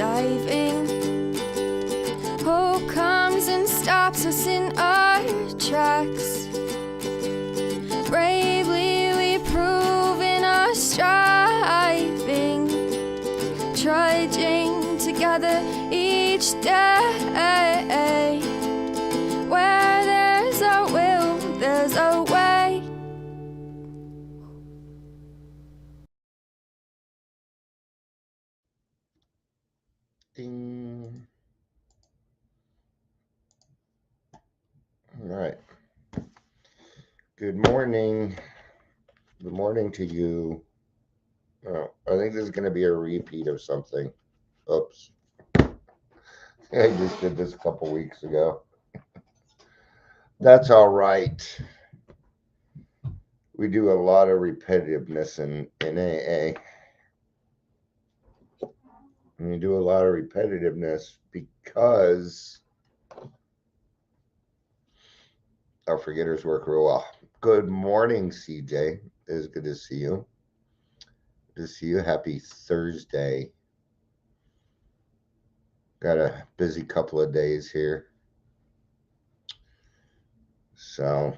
diving. Hope comes and stops us in our tracks. Bravely we prove in our striving, trudging together each day. Where there's a will, there's a way. Ding. All right. Good morning. Good morning to you. Oh, I think this is going to be a repeat of something. Oops. I just did this a couple weeks ago. That's all right. We do a lot of repetitiveness in AA. And we do a lot of repetitiveness because our forgetters work real well. Good morning, CJ. It is good to see you. Good to see you. Happy Thursday. Got a busy couple of days here. So,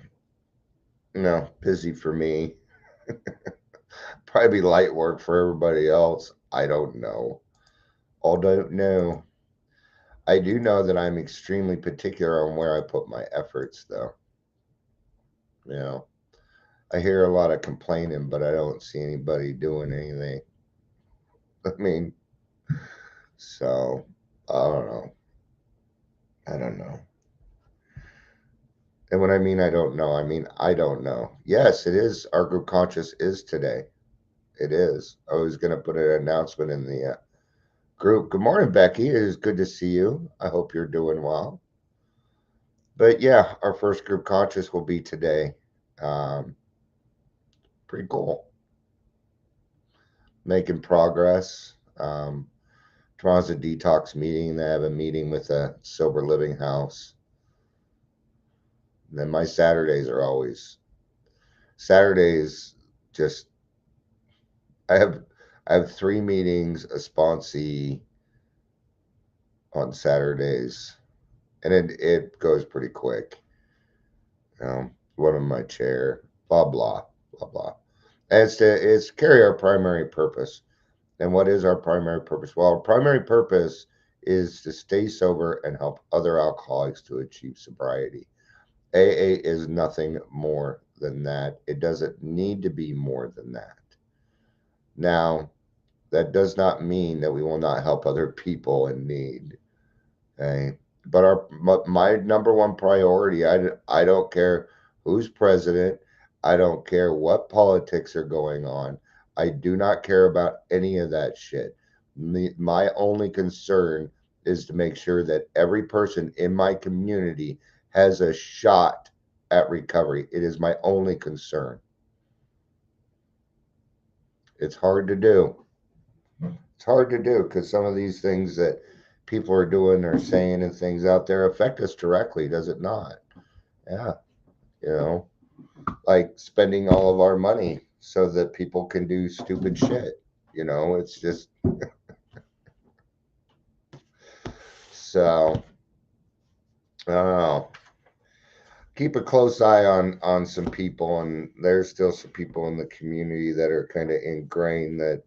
busy for me. Probably light work for everybody else. I don't know. All don't know. I do know that I'm extremely particular on where I put my efforts, though. You know, I hear a lot of complaining, but I don't see anybody doing anything. I mean, so I don't know. I don't know. And when I mean I don't know, I mean I don't know. Yes, it is. Our group conscious is today. It is. I was going to put an announcement in the group. Good morning, Becky. It is good to see you. I hope you're doing well. But yeah, our first group conscious will be today. Pretty cool. Making progress. Tomorrow's a detox meeting. They have a meeting with a sober living house. And then my Saturdays. Just I have 3 meetings, a sponsee on Saturdays, and it goes pretty quick. One of my chair, blah blah blah blah. And it's to carry our primary purpose. And what is our primary purpose? Well, our primary purpose is to stay sober and help other alcoholics to achieve sobriety. AA is nothing more than that. It doesn't need to be more than that. Now, that does not mean that we will not help other people in need. Okay? But my number one priority, I don't care who's president. I don't care what politics are going on. I do not care about any of that shit. My only concern is to make sure that every person in my community has a shot at recovery. It is my only concern. It's hard to do. It's hard to do because some of these things that people are doing or saying and things out there affect us directly, does it not? Yeah, you know, like spending all of our money so that people can do stupid shit. It's just so. I don't know. Keep a close eye on some people, and there's still some people in the community that are kind of ingrained that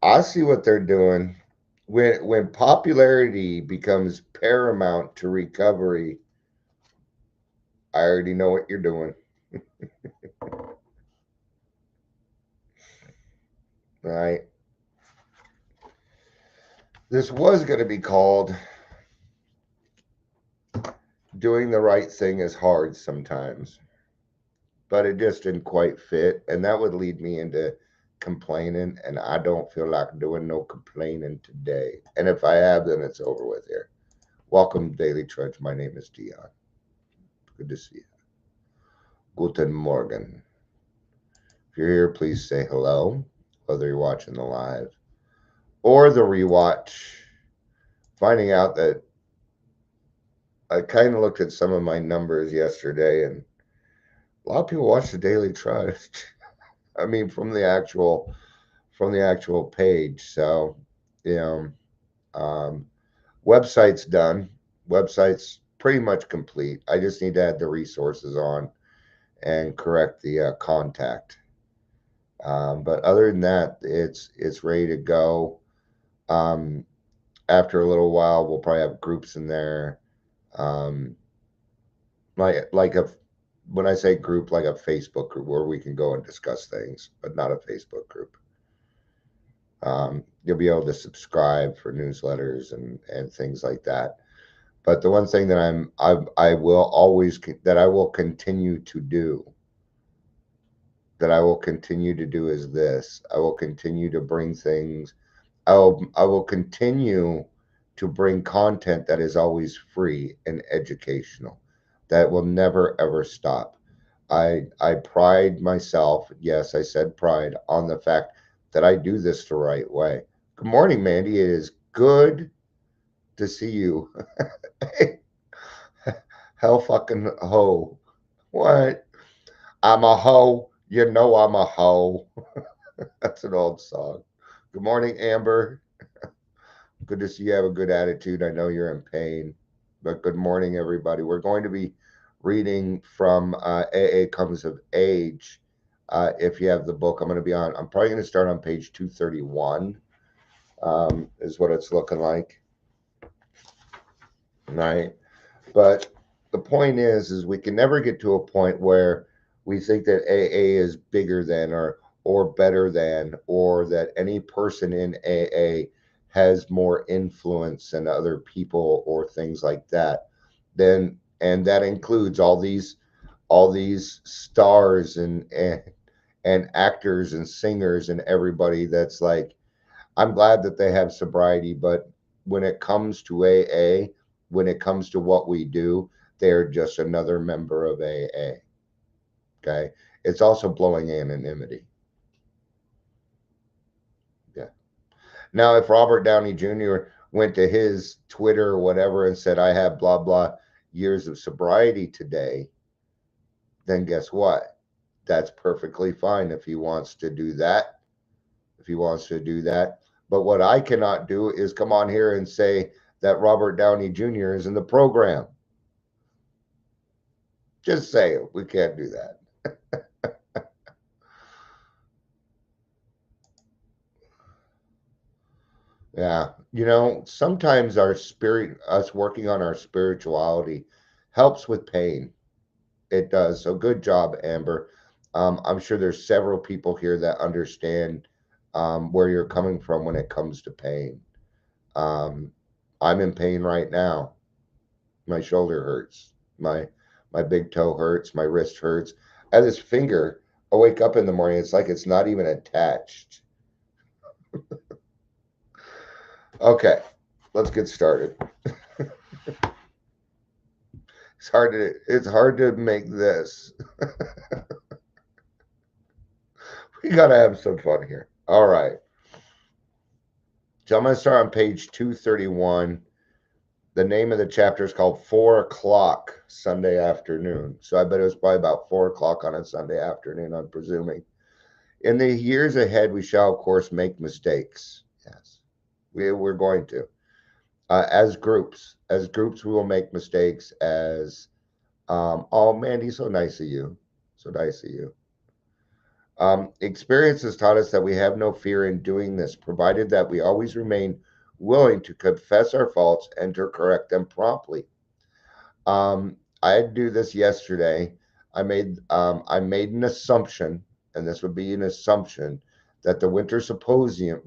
I see what they're doing. When popularity becomes paramount to recovery, I already know what you're doing. Right? This was going to be called Doing the Right Thing is Hard Sometimes, but it just didn't quite fit. And that would lead me into complaining. And I don't feel like doing no complaining today. And if I have, then it's over with here. Welcome, Daily Trudge. My name is Dion. Good to see you. Guten Morgen. If you're here, please say hello, whether you're watching the live or the rewatch. Finding out that I kind of looked at some of my numbers yesterday, and a lot of people watch the Daily Trudge. I mean, from the actual page. So You know, website's done. Website's pretty much complete. I just need to add the resources on and correct the contact. But other than that, it's ready to go. After a little while, we'll probably have groups in there. Like a when I say group, like a Facebook group where we can go and discuss things, but not a Facebook group. You'll be able to subscribe for newsletters and things like that. But the one thing that I will always that I will continue to do is this. I will continue to bring things. I will continue to bring content that is always free and educational. That will never ever stop. I pride myself, yes, I said pride, on the fact that I do this the right way. Good morning, Mandy. It is good to see you. Hell fucking ho. What? I'm a hoe. You know I'm a hoe. That's an old song. Good morning, Amber. Good to see you have a good attitude. I know you're in pain, but good morning, everybody. We're going to be reading from AA Comes of Age. If you have the book, I'm probably going to start on page 231, is what it's looking like. Right. But the point is we can never get to a point where we think that AA is bigger than or better than, or that any person in AA has more influence than other people or things like that. And that includes all these stars and actors and singers and everybody that's like, I'm glad that they have sobriety, but when it comes to AA, when it comes to what we do, they're just another member of AA. Okay. It's also blowing anonymity. Yeah. Now, if Robert Downey Jr. went to his Twitter or whatever and said, I have blah, blah years of sobriety today, then guess what? That's perfectly fine if he wants to do that. But what I cannot do is come on here and say that Robert Downey Jr. is in the program. Just say it. We can't do that. Yeah. Sometimes us working on our spirituality helps with pain. It does. So good job, Amber. I'm sure there's several people here that understand where you're coming from when it comes to pain. I'm in pain right now. My shoulder hurts. My big toe hurts. My wrist hurts. I have this finger. I wake up in the morning. It's like it's not even attached. Okay, let's get started. It's hard to make this. We gotta have some fun here. All right. So I'm going to start on page 231. The name of the chapter is called 4 o'clock Sunday afternoon. So I bet it was probably about 4 o'clock on a Sunday afternoon, I'm presuming. In the years ahead, we shall, of course, make mistakes. Yes, we're going to. As groups, we will make mistakes. Oh, Mandy, so nice of you. So nice of you. Experience has taught us that we have no fear in doing this, provided that we always remain willing to confess our faults and to correct them promptly. I had to do this yesterday. I made an assumption, and this would be an assumption, that the winter symposium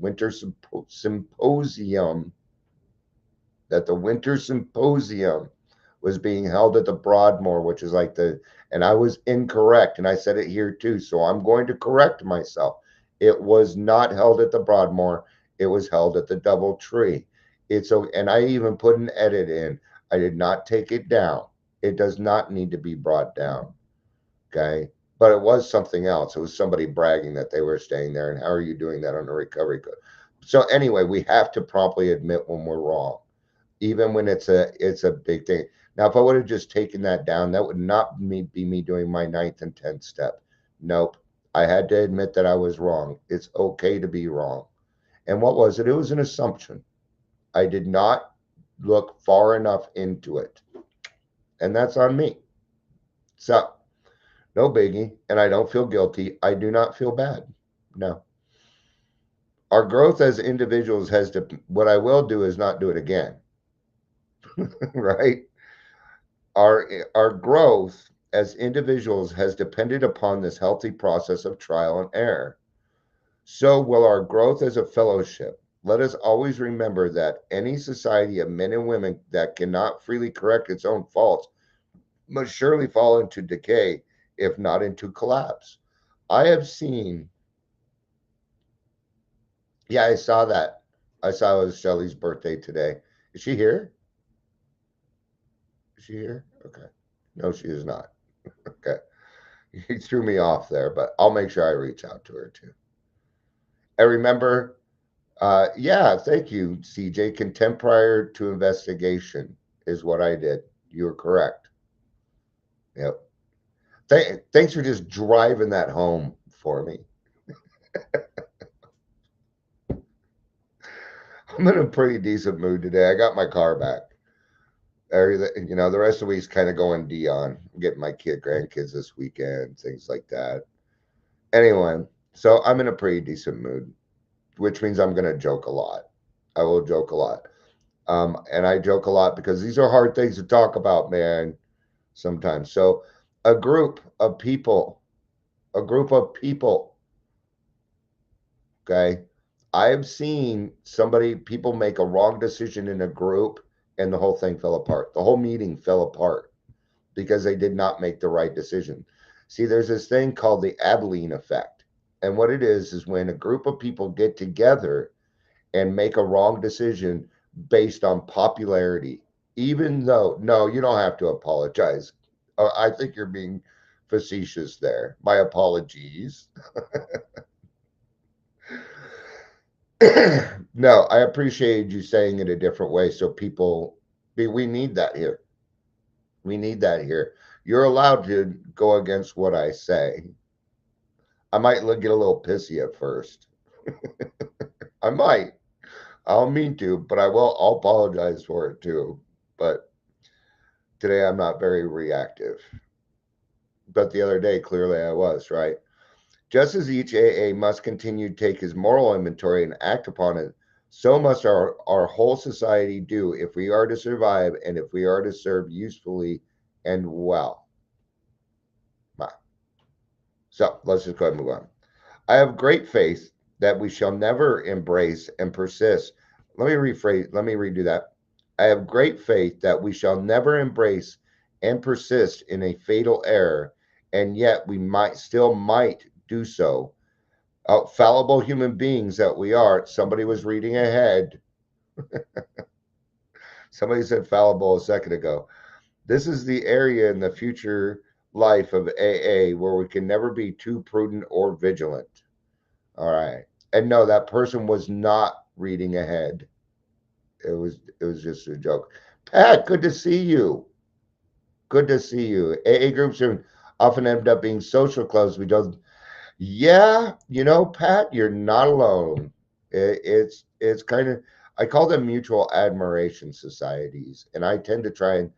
was being held at the Broadmoor, which is like and I was incorrect, and I said it here too, so I'm going to correct myself. It was not held at the Broadmoor. It was held at the Doubletree. And I even put an edit in. I did not take it down. It does not need to be brought down. Okay. But it was something else. It was somebody bragging that they were staying there. And how are you doing that on a recovery code? So anyway, we have to promptly admit when we're wrong, even when it's a big thing. Now, if I would have just taken that down, that would not be me doing my 9th and 10th step. Nope. I had to admit that I was wrong. It's okay to be wrong. And what was it? It was an assumption. I did not look far enough into it. And that's on me. So, no biggie. And I don't feel guilty. I do not feel bad. No. Our growth as individuals has to, what I will do is not do it again. Right? Our growth as individuals has depended upon this healthy process of trial and error. So will our growth as a fellowship. Let us always remember that any society of men and women that cannot freely correct its own faults must surely fall into decay, if not into collapse. I have seen, yeah, I saw that. I saw it was Shelley's birthday today. Is she here? Is she here? Okay. No, she is not. Okay. He threw me off there, but I'll make sure I reach out to her too. And remember, yeah, thank you, CJ. Contempt prior to investigation is what I did. You were correct. Yep. Thanks for just driving that home for me. I'm in a pretty decent mood today. I got my car back. Everything, the rest of the week's kind of going Dion. I'm getting my grandkids this weekend, things like that. Anyway, so I'm in a pretty decent mood, which means I'm going to joke a lot. I will joke a lot. And I joke a lot because these are hard things to talk about, man, sometimes. So a group of people, okay? I have seen people make a wrong decision in a group and the whole thing fell apart. The whole meeting fell apart because they did not make the right decision. See, there's this thing called the Abilene effect. And what it is when a group of people get together and make a wrong decision based on popularity, even though, no, you don't have to apologize. I think you're being facetious there. My apologies. No, I appreciate you saying it a different way so we need that here. We need that here. You're allowed to go against what I say. I might get a little pissy at first. I might. I don't mean to, but I'll apologize for it too. But today I'm not very reactive. But the other day, clearly I was, right? Just as each AA must continue to take his moral inventory and act upon it, so must our whole society do if we are to survive and if we are to serve usefully and well. So let's just go ahead and move on. I have great faith that we shall never embrace and persist. Let me redo that. I have great faith that we shall never embrace and persist in a fatal error, and yet we might do so. Fallible human beings that we are. Somebody was reading ahead. Somebody said fallible a second ago. This is the area in the future life of AA where we can never be too prudent or vigilant. All right. And no, that person was not reading ahead. It was just a joke. Pat, good to see you. Good to see you. AA groups often end up being social clubs. Yeah, Pat, you're not alone. It's kind of, I call them mutual admiration societies, and I tend to try and,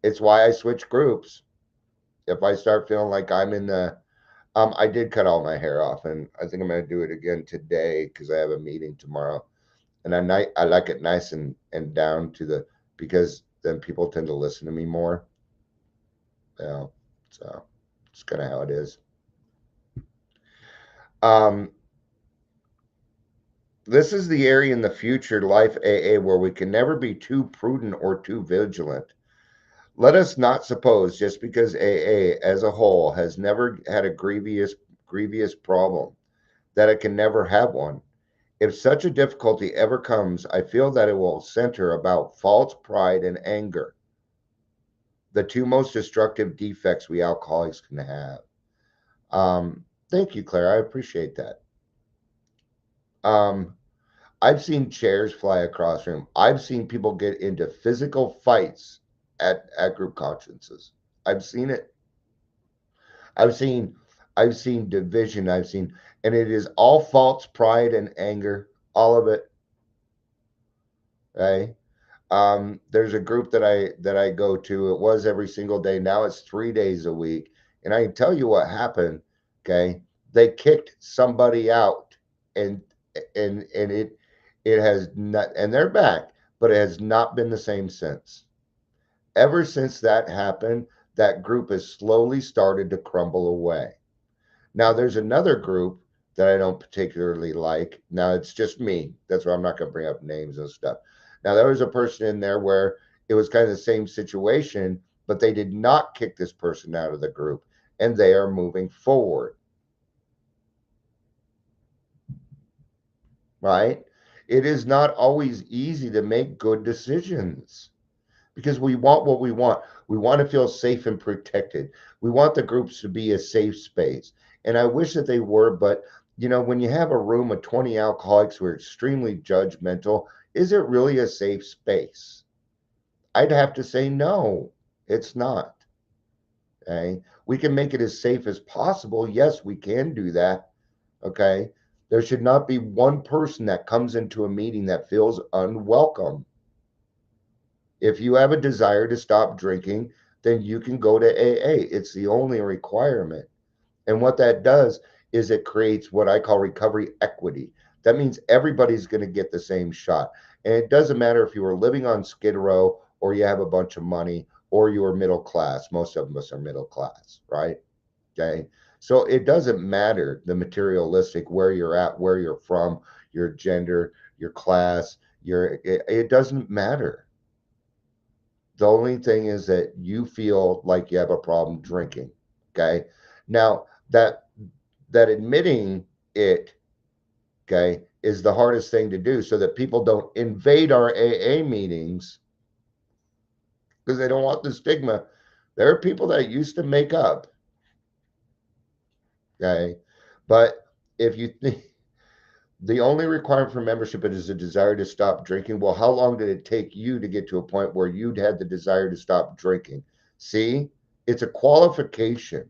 it's why I switch groups. If I start feeling like I'm in the, I did cut all my hair off, and I think I'm going to do it again today because I have a meeting tomorrow, and I like it nice and down because then people tend to listen to me more. So it's kind of how it is. This is the area in the future life AA where we can never be too prudent or too vigilant. Let us not suppose just because AA as a whole has never had a grievous problem that it can never have one. If such a difficulty ever comes, I feel that it will center about false pride and anger, the two most destructive defects we alcoholics can have. Thank you, Claire. I appreciate that. I've seen chairs fly across the room. I've seen people get into physical fights at group conferences. I've seen it. I've seen division. And it is all false pride and anger. all of it. Okay. There's a group that I go to. It was every single day. Now it's 3 days a week. And I can tell you what happened. Okay. They kicked somebody out and it has not, and they're back, but it has not been the same since. Ever since that happened, that group has slowly started to crumble away. Now there's another group that I don't particularly like. Now it's just me. That's why I'm not going to bring up names and stuff. Now there was a person in there where it was kind of the same situation, but they did not kick this person out of the group, and they are moving forward. Right? It is not always easy to make good decisions because we want what we want. We want to feel safe and protected. We want the groups to be a safe space. And I wish that they were, but when you have a room of 20 alcoholics who are extremely judgmental, is it really a safe space? I'd have to say no, it's not. Okay. We can make it as safe as possible. Yes, we can do that. Okay. There should not be one person that comes into a meeting that feels unwelcome. If you have a desire to stop drinking, then you can go to AA. It's the only requirement. And what that does is it creates what I call recovery equity. That means everybody's going to get the same shot. And it doesn't matter if you are living on Skid Row or you have a bunch of money or you are middle class. Most of us are middle class, right? Okay. So it doesn't matter the materialistic, where you're at, where you're from, your gender, your class, it doesn't matter. The only thing is that you feel like you have a problem drinking. Okay. Now that admitting it, okay, is the hardest thing to do so that people don't invade our AA meetings because they don't want the stigma. There are people that used to make up. Okay. But if you think the only requirement for membership is a desire to stop drinking, well, how long did it take you to get to a point where you'd had the desire to stop drinking? See, it's a qualification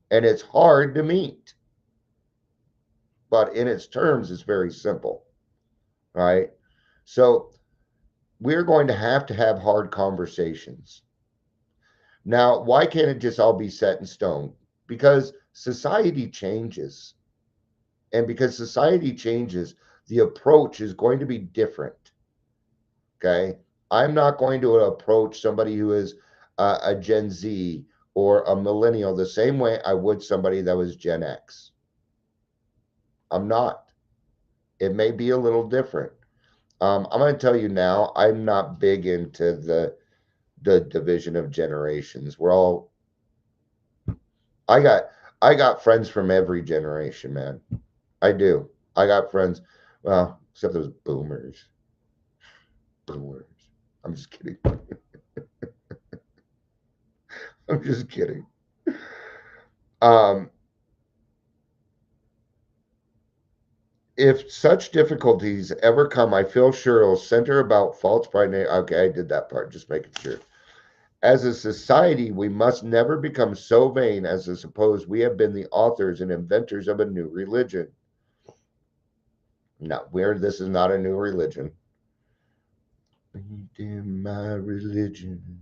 and it's hard to meet. But in its terms, it's very simple. Right? So we're going to have hard conversations. Now, why can't it just all be set in stone? Because society changes. And because society changes, the approach is going to be different. Okay. I'm not going to approach somebody who is a Gen Z or a millennial the same way I would somebody that was Gen X. I'm not. It may be a little different. I'm going to tell you now, I'm not big into the division of generations. I got friends from every generation, man. I do. I got friends, well, except those boomers. Boomers. I'm just kidding. I'm just kidding. If such difficulties ever come, I feel sure it'll center about false pride. Okay, I did that part, just making sure. As a society, we must never become so vain as to suppose we have been the authors and inventors of a new religion. No, this is not a new religion. In my religion.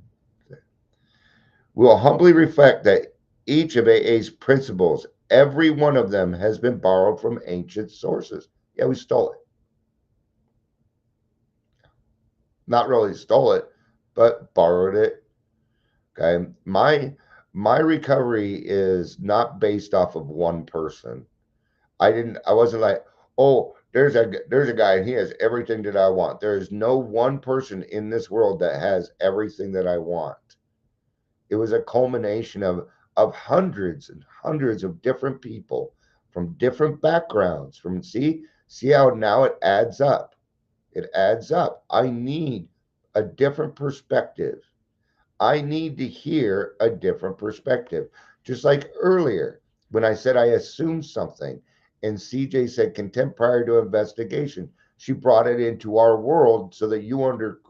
We'll humbly reflect that each of AA's principles, every one of them, has been borrowed from ancient sources. Yeah, we stole it. Not really stole it, but borrowed it. Okay. My recovery is not based off of one person. I wasn't like, oh, there's a guy and he has everything that I want. There is no one person in this world that has everything that I want. It was a culmination of hundreds and hundreds of different people from different backgrounds. See how now it adds up. It adds up. I need a different perspective. I need to hear a different perspective. Just like earlier when I said I assumed something and CJ said contempt prior to investigation, she brought it into our world so that you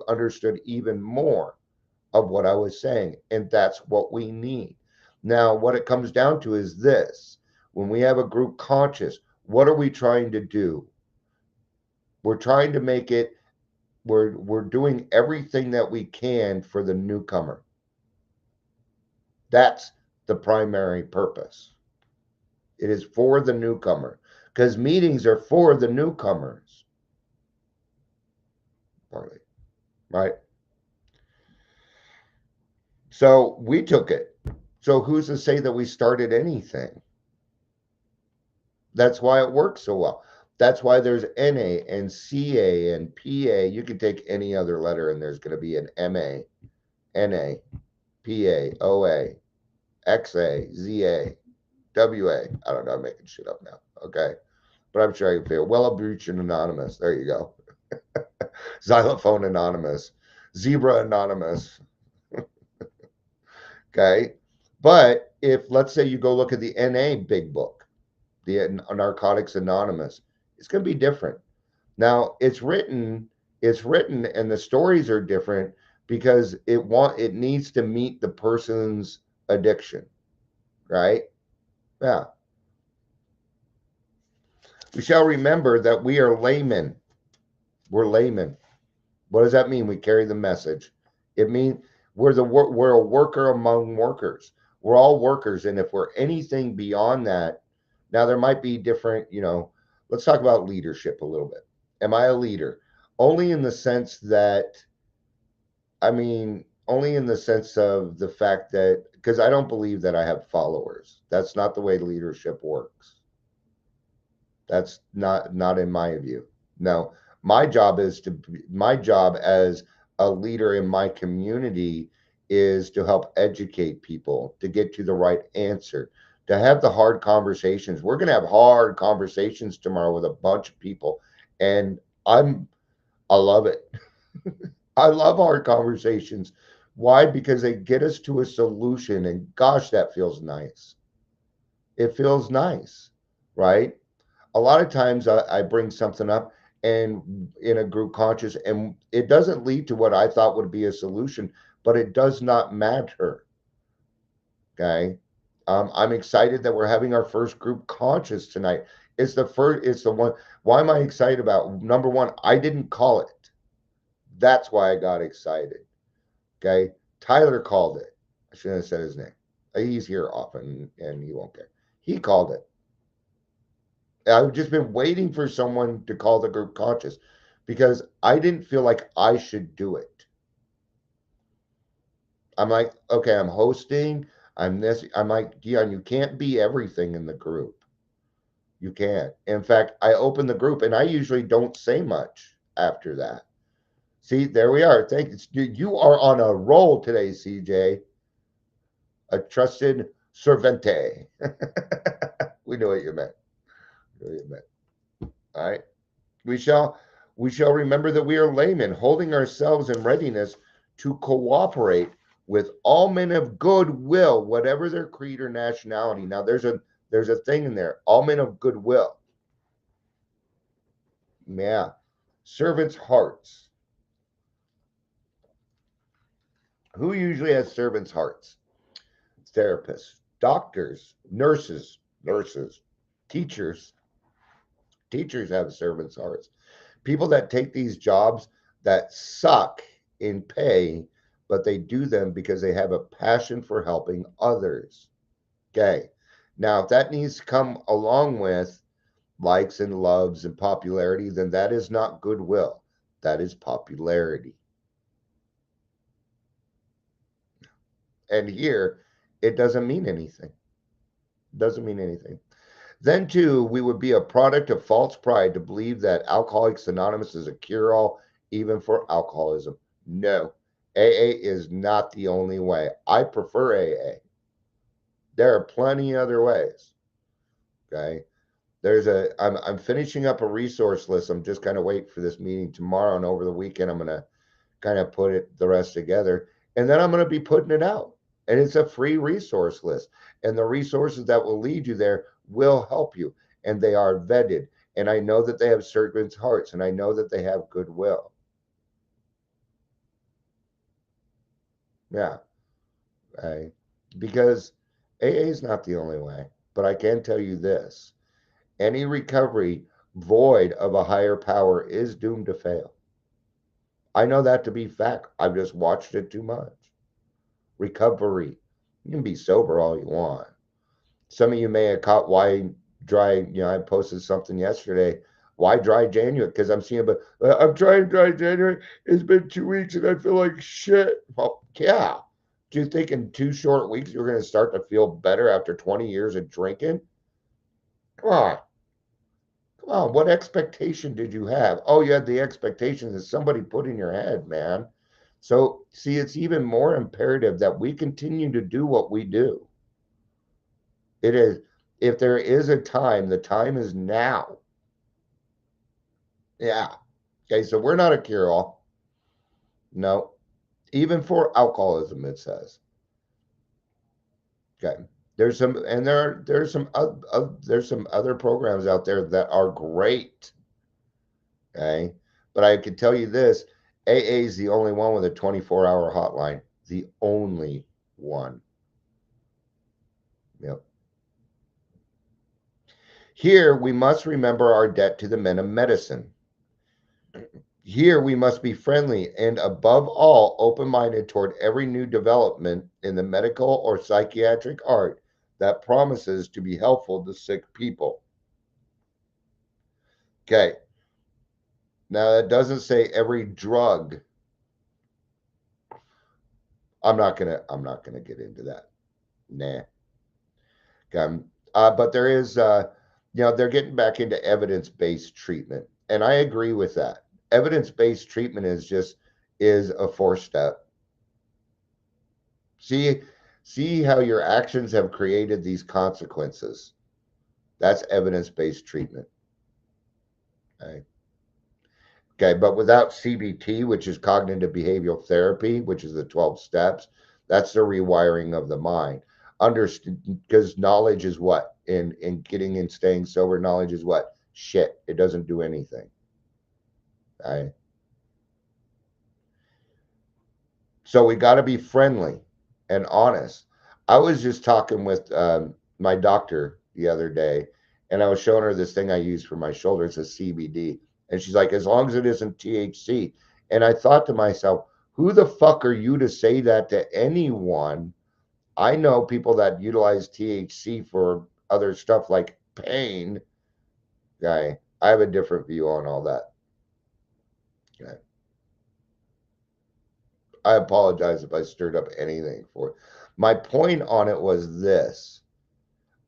understood even more of what I was saying. And that's what we need. Now, what it comes down to is this. When we have a group conscious, what are we trying to do? We're trying to make it, we're doing everything that we can for the newcomer. That's the primary purpose. It is for the newcomer, because meetings are for the newcomers. Partly, right? So we took it. So who's to say that we started anything? That's why it works so well. That's why there's NA and CA and PA. You can take any other letter and there's going to be an MA, NA, PA, OA, XA, ZA, WA. I don't know. I'm making shit up now. Okay. But I'm sure I can figure. Wellabouchian Anonymous. There you go. Xylophone Anonymous. Zebra Anonymous. Okay. But if, let's say, you go look at the NA big book, the Narcotics Anonymous, it's going to be different. Now it's written, and the stories are different because it needs to meet the person's addiction, right? Yeah. We shall remember that we are laymen. We're laymen. What does that mean? We carry the message. It means we're a worker among workers. We're all workers, and if we're anything beyond that, now there might be different, let's talk about leadership a little bit. Am I a leader? Only in the sense that, only in the sense of the fact that, because I don't believe that I have followers. That's not the way leadership works. That's not in my view. No, my job as a leader in my community is to help educate people to get to the right answer, to have the hard conversations. We're going to have hard conversations tomorrow with a bunch of people, and I love it. I love hard conversations. Why? Because they get us to a solution, and gosh, that feels nice. It feels nice, right? A lot of times I bring something up and in a group conscious, and it doesn't lead to what I thought would be a solution, but it does not matter. Okay. I'm excited that we're having our first group conscious tonight. It's the one. Why am I excited about? Number one, I didn't call it. That's why I got excited. Okay. Tyler called it. I shouldn't have said his name. He's here often and he won't care. He called it. I've just been waiting for someone to call the group conscious because I didn't feel like I should do it. I'm like, okay, I'm hosting. I'm this. I'm like, Dion, you can't be everything in the group. You can't. In fact, I open the group and I usually don't say much after that. See, there we are. Thank you. You are on a roll today, CJ. A trusted servante. We know what you meant. All right. We shall remember that we are laymen, holding ourselves in readiness to cooperate with all men of goodwill, whatever their creed or nationality. Now there's a thing in there. All men of goodwill. Yeah. Servants' hearts. Who usually has servants' hearts? Therapists, doctors, nurses, teachers. Teachers have servants' hearts. People that take these jobs that suck in pay, but they do them because they have a passion for helping others. Okay. Now, if that needs to come along with likes and loves and popularity, then that is not goodwill. That is popularity. And here, it doesn't mean anything. It doesn't mean anything. Then, too, we would be a product of false pride to believe that Alcoholics Anonymous is a cure-all, even for alcoholism. No, AA is not the only way. I prefer AA. There are plenty other ways. Okay. I'm finishing up a resource list. I'm just kind of waiting for this meeting tomorrow, and over the weekend, I'm going to kind of put the rest together, and then I'm going to be putting it out. And it's a free resource list. And the resources that will lead you there will help you. And they are vetted. And I know that they have servants' hearts. And I know that they have goodwill. Yeah. Because AA is not the only way. But I can tell you this. Any recovery void of a higher power is doomed to fail. I know that to be fact. I've just watched it too much. Recovery. You can be sober all you want. Some of you may have caught why dry, I posted something yesterday. Why dry January? Because I'm seeing, but I'm trying dry January. It's been 2 weeks and I feel like shit. Well, yeah. Do you think in 2 short weeks you're going to start to feel better after 20 years of drinking? Come on. Come on. What expectation did you have? Oh, you had the expectation that somebody put in your head, man. So, see, it's even more imperative that we continue to do what we do. It is, if there is a time, the time is now. Yeah. Okay, so we're not a cure-all. No. Even for alcoholism, it says. Okay. There's some, and there's some other programs out there that are great. Okay. But I can tell you this, AA is the only one with a 24-hour hotline. The only one. Yep. Here, we must remember our debt to the men of medicine. Here, we must be friendly and, above all, open minded toward every new development in the medical or psychiatric art that promises to be helpful to sick people. Okay. Now, that doesn't say every drug. I'm not gonna get into that. Nah. Okay. But there is, they're getting back into evidence-based treatment, and I agree with that. Evidence-based treatment is a 4-step. See how your actions have created these consequences. That's evidence-based treatment. Okay, but without CBT, which is cognitive behavioral therapy, which is the 12 steps, that's the rewiring of the mind. Because knowledge is what? In getting and staying sober, knowledge is what? Shit. It doesn't do anything. Right? So we got to be friendly and honest. I was just talking with my doctor the other day, and I was showing her this thing I use for my shoulder. It's a CBD. And she's like, as long as it isn't THC. And I thought to myself, who the fuck are you to say that to anyone? I know people that utilize THC for other stuff like pain. Okay. I have a different view on all that. Okay. I apologize if I stirred up anything for it. My point on it was this.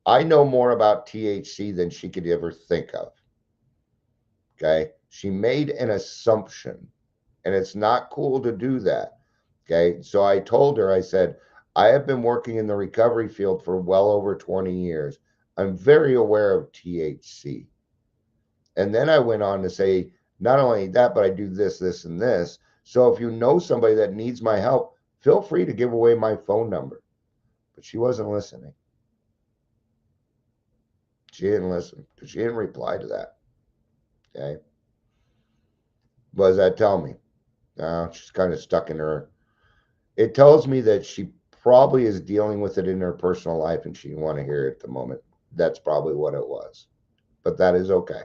I know more about THC than she could ever think of. Okay. She made an assumption, and it's not cool to do that. Okay. So I told her, I said, I have been working in the recovery field for well over 20 years. I'm very aware of THC. And then I went on to say, not only that, but I do this, this, and this. So if you know somebody that needs my help, feel free to give away my phone number. But she wasn't listening. She didn't listen because she didn't reply to that. Okay. What does that tell me? She's kind of stuck in her. It tells me that she probably is dealing with it in her personal life and she didn't want to hear it at the moment. That's probably what it was. But that is okay.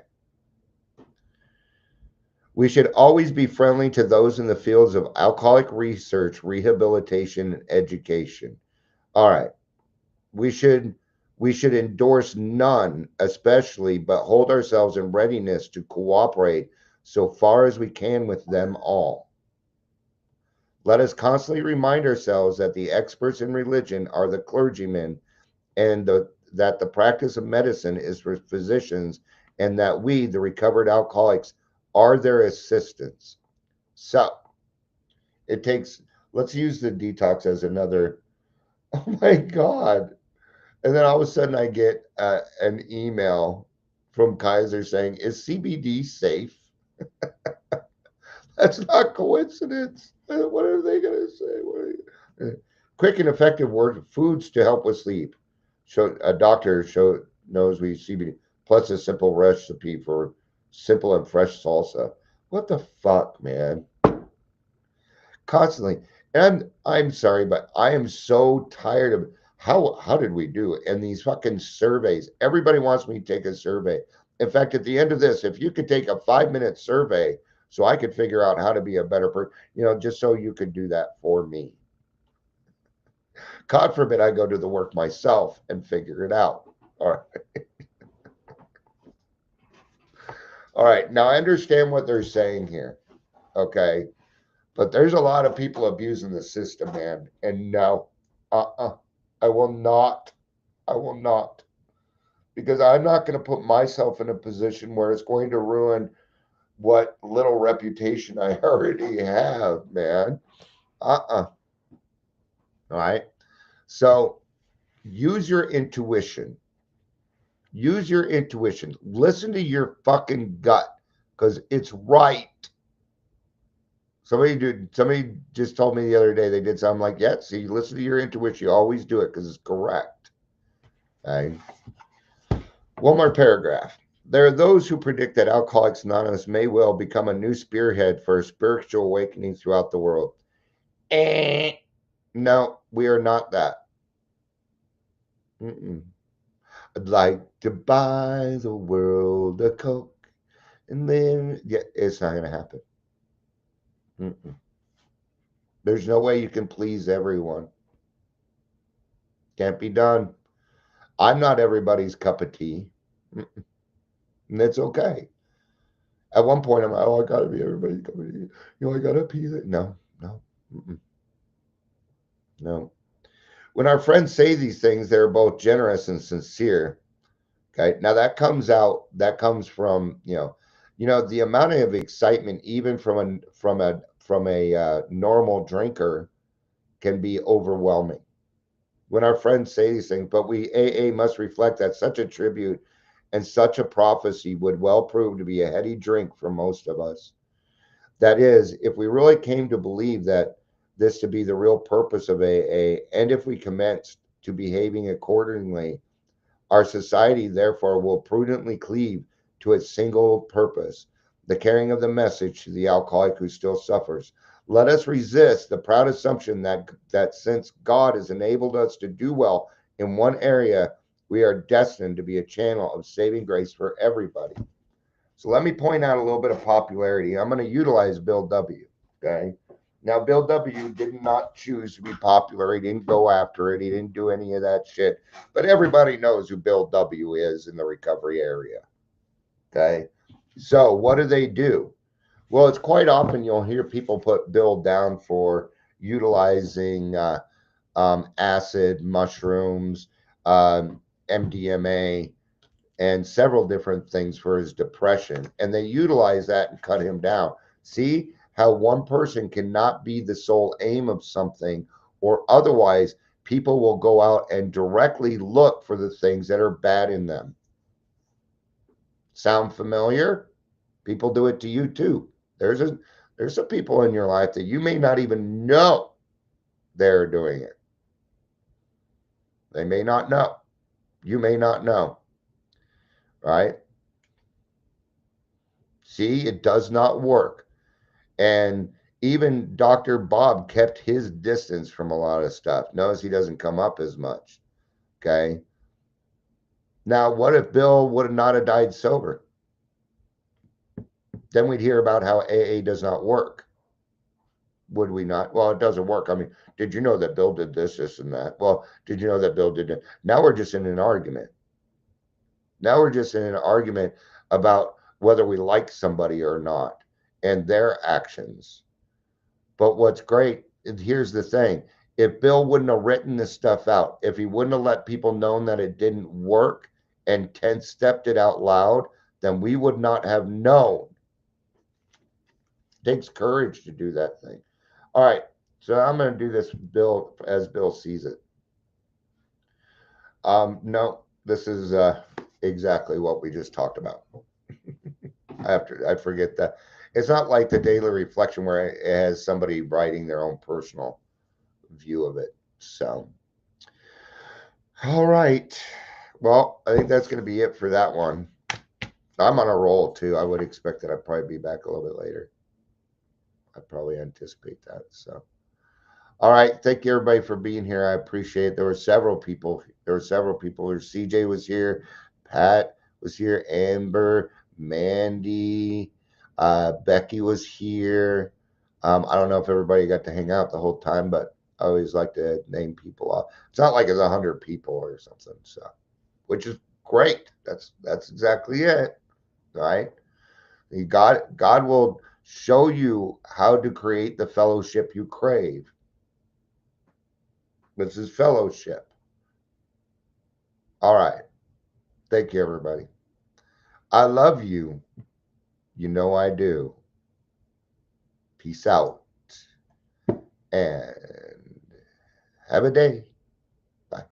We should always be friendly to those in the fields of alcoholic research, rehabilitation, and education. All right. We should endorse none, especially, but hold ourselves in readiness to cooperate so far as we can with them all. Let us constantly remind ourselves that the experts in religion are the clergymen, and that the practice of medicine is for physicians, and that we, the recovered alcoholics, are their assistants. So it takes, let's use the detox as another, oh my God. And then all of a sudden I get an email from Kaiser saying, is CBD safe? That's not coincidence. What are they going to say? Quick and effective foods to help with sleep. A doctor knows we CBD, plus a simple recipe for simple and fresh salsa. What the fuck, man? Constantly. And I'm sorry, but I am so tired of how did we do? And these fucking surveys. Everybody wants me to take a survey. In fact, at the end of this, if you could take a 5-minute survey so I could figure out how to be a better person, just so you could do that for me. God forbid I go to the work myself and figure it out. All right. All right. Now I understand what they're saying here. Okay. But there's a lot of people abusing the system, man. And no, I will not. I will not. Because I'm not going to put myself in a position where it's going to ruin what little reputation I already have, man. All right. So use your intuition. Use your intuition. Listen to your fucking gut because it's right. Somebody just told me the other day they did something like, yeah, see, listen to your intuition. You always do it because it's correct. Okay. One more paragraph. There are those who predict that Alcoholics Anonymous may well become a new spearhead for a spiritual awakening throughout the world. No, we are not that. I'd like to buy the world a Coke and then, yeah, it's not going to happen. There's no way you can please everyone. Can't be done. I'm not everybody's cup of tea. And that's okay. At one point, I'm like, oh, I gotta be everybody's cup of tea. I gotta appease it. No. No. When our friends say these things, they're both generous and sincere. Okay. Now that comes from, the amount of excitement, even from a normal drinker, can be overwhelming when our friends say these things. But AA must reflect that such a tribute and such a prophecy would well prove to be a heady drink for most of us. That is, if we really came to believe that this to be the real purpose of AA, and if we commenced to behaving accordingly, our society therefore will prudently cleave to its single purpose, the carrying of the message to the alcoholic who still suffers. Let us resist the proud assumption that since God has enabled us to do well in one area, we are destined to be a channel of saving grace for everybody. So let me point out a little bit of popularity. I'm going to utilize Bill W. Okay. Now, Bill W. did not choose to be popular. He didn't go after it. He didn't do any of that shit. But everybody knows who Bill W. is in the recovery area. Okay. So what do? Well, it's quite often you'll hear people put Bill down for utilizing acid, mushrooms, MDMA, and several different things for his depression. And they utilize that and cut him down. See how one person cannot be the sole aim of something, or otherwise people will go out and directly look for the things that are bad in them. Sound familiar? People do it to you too. There's some people in your life that you may not even know they're doing it. They may not know. You may not know. Right? See, it does not work. And even Dr. Bob kept his distance from a lot of stuff. Notice he doesn't come up as much. Okay. Now, what if Bill would have not have died sober? Then we'd hear about how AA does not work. Would we not? Well, it doesn't work. I mean, did you know that Bill did this, this, and that? Well, did you know that Bill did it? Now we're just in an argument. Now we're just in an argument about whether we like somebody or not and their actions. But what's great, here's the thing. If Bill wouldn't have written this stuff out, if he wouldn't have let people know that it didn't work and 10-stepped it out loud, then we would not have known. It takes courage to do that thing. All right, so I'm going to do this Bill as Bill sees it. No, this is exactly what we just talked about. I forget that. It's not like the daily reflection where it has somebody writing their own personal view of it. So, all right. Well, I think that's going to be it for that one. I'm on a roll too. I would expect that I'd probably be back a little bit later. I probably anticipate that. So, all right. Thank you everybody for being here. I appreciate it. There were several people. CJ was here. Pat was here. Amber, Mandy, Becky was here. I don't know if everybody got to hang out the whole time, but I always like to name people off. It's not like it's 100 people or something, so which is great. That's exactly it, right? God will show you how to create the fellowship you crave. This is fellowship. All right. Thank you, everybody. I love you. You know I do. Peace out. And have a day.